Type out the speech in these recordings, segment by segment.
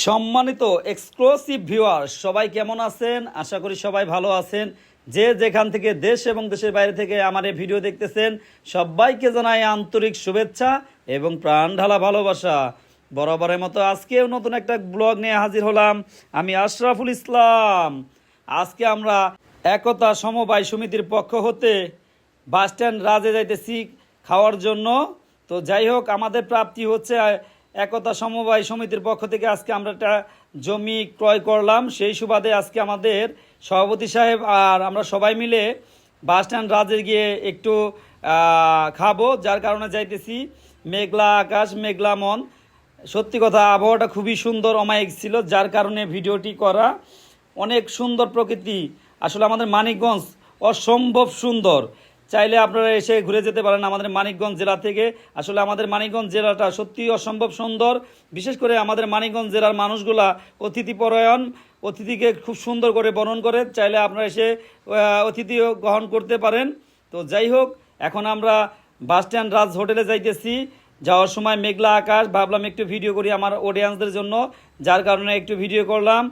সম্মানিত exclusive viewer সবাই কেমন আছেন? আশা করি সবাই ভালো আছেন। যে যেখান থেকে দেশ এবং দেশের বাইরে থেকে আমার এই ভিডিও দেখতেছেন সবাইকে জানাই আন্তরিক শুভেচ্ছা এবং প্রাণ ঢালা ভালোবাসা। বরাবরের মতো আজকেও নতুন একটা ব্লগ নিয়ে হাজির হলাম। আমি আশরাফুল ইসলাম। আজকে আমরা একতা সমবায় সমিতির পক্ষ হতে বাসস্ট্যান্ড রাজে যাইতেছি খাওয়ার জন্য। তো যাই হোক, আমাদের প্রাপ্তি হচ্ছে একতা সমবায় সমিতির পক্ষ থেকে আজকে আমরা একটা জমি ক্রয় করলাম। সেই সুবাদে আজকে আমাদের সভাপতি সাহেব আর আমরা সবাই মিলে বাসস্ট্যান্ড রাজে গিয়ে একটু খাবো, যার কারণে যাইতেছি। মেঘলা আকাশ, মেঘলা মন, সত্যি কথা আবহাওয়াটা খুবই সুন্দর অমায়িক ছিল, যার কারণে ভিডিওটি করা। অনেক সুন্দর প্রকৃতি, আসলে আমাদের মানিকগঞ্জ অসম্ভব সুন্দর। চাইলে আপনারা এসে ঘুরে যেতে পারেন আমাদের মানিকগঞ্জ জেলা থেকে। আসলে আমাদের মানিকগঞ্জ জেলাটা সত্যিই অসম্ভব সুন্দর। বিশেষ করে আমাদের মানিকগঞ্জ জেলার মানুষগুলা অতিথিপরায়ণ, অতিথিকে খুব সুন্দর করে বরণ করে। চাইলে আপনারা এসে অতিথিও গ্রহণ করতে পারেন। তো যাই হোক, এখন আমরা বাসস্ট্যান্ড রাজ হোটেলে যাইতেছি। যাওয়ার সময় মেঘলা আকাশ, ভাবলাম একটু ভিডিও করি আমার অডিয়েন্সদের জন্য, যার কারণে একটু ভিডিও করলাম।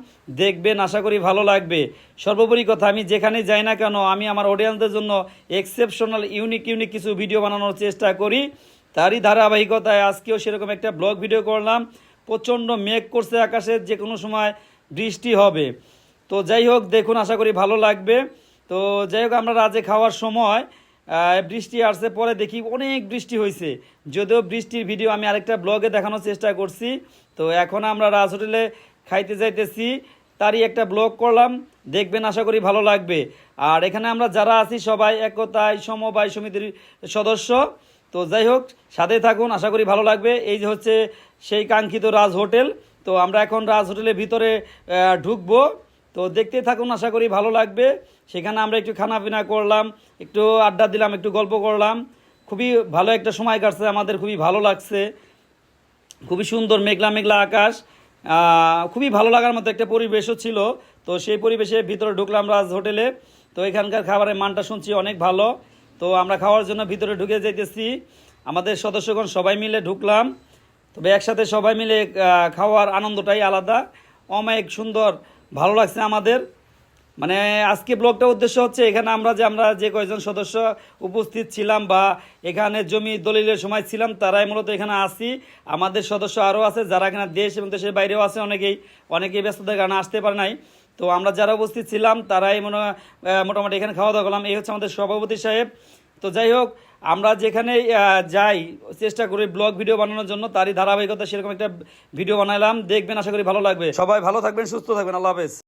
দেখবেন, আশা করি ভালো লাগবে। সর্বোপরি কথা, আমি যেখানে যাই না কেন আমি আমার অডিয়েন্সদের জন্য এক্সেপশনাল ইউনিক কিছু ভিডিও বানানোর চেষ্টা করি। তারই ধারাবাহিকতায় আজকেও সেরকম একটা ব্লগ ভিডিও করলাম। প্রচণ্ড মেঘ করছে আকাশে, যে কোনো সময় বৃষ্টি হবে। তো যাই হোক, দেখুন, আশা করি ভালো লাগবে। তো যাই হোক, আমরা রাজে খাওয়ার সময় বৃষ্টি আসছে, পরে দেখি অনেক বৃষ্টি হয়েছে। যদিও বৃষ্টির ভিডিও আমি আরেকটা ব্লগে দেখানোর চেষ্টা করছি। তো এখন আমরা রাজ হোটেলে খাইতে যাইতেছি, তারই একটা ব্লগ করলাম। দেখবেন, আশা করি ভালো লাগবে। আর এখানে আমরা যারা আছি সবাই একতায় সমবায় সমিতির সদস্য। তো যাই হোক, সাথে থাকুন, আশা করি ভালো লাগবে। এই যে হচ্ছে সেই কাঙ্ক্ষিত রাজ হোটেল। তো আমরা এখন রাজ হোটেলের ভিতরে ঢুকবো। তো দেখতে থাকুন, আশা করি ভালো লাগবে। সেখানে আমরা একটু খানাপিনা করলাম, একটু আড্ডা দিলাম, একটু গল্প করলাম। খুবই ভালো একটা সময় কাটছে আমাদের, খুবই ভালো লাগছে। খুবই সুন্দর মেঘলা মেঘলা আকাশ, খুবই ভালো লাগার মতো একটা পরিবেশও ছিল। তো সেই পরিবেশের ভিতরে ঢুকলাম রাজ হোটেলে। তো এখানকার খাবারের মানটা শুনছি অনেক ভালো। তো আমরা খাওয়ার জন্য ভিতরে ঢুকে যাইতেছি। আমাদের সদস্যগণ সবাই মিলে ঢুকলাম। তবে একসাথে সবাই মিলে খাওয়ার আনন্দটাই আলাদা, অমায়িক সুন্দর, ভালো লাগছে আমাদের। মানে আজকে ব্লগটার উদ্দেশ্য হচ্ছে, এখানে আমরা যে কয়েকজন সদস্য উপস্থিত ছিলাম বা এখানে জমি দলিলের সময় ছিলাম, তারাই মূলত এখানে আসি। আমাদের সদস্য আরও আছে যারা এখানে দেশ এবং দেশের বাইরেও আছে, অনেকেই ব্যস্ততার কারণে আসতে পারে নাই। তো আমরা যারা উপস্থিত ছিলাম তারাই মোটামুটি এখানে খাওয়া দাওয়া করলাম। এই হচ্ছে আমাদের সভাপতি সাহেব। তো যাই হোক, আমরা যেখানে যাই চেষ্টা করি ব্লগ ভিডিও বানানোর জন্য, তারই ধারাবাহিকতা সেরকম একটা ভিডিও বানাইলাম। দেখবেন, আশা করি ভালো লাগবে। সবাই ভালো থাকবেন, সুস্থ থাকবেন। আল্লাহ হাফেজ।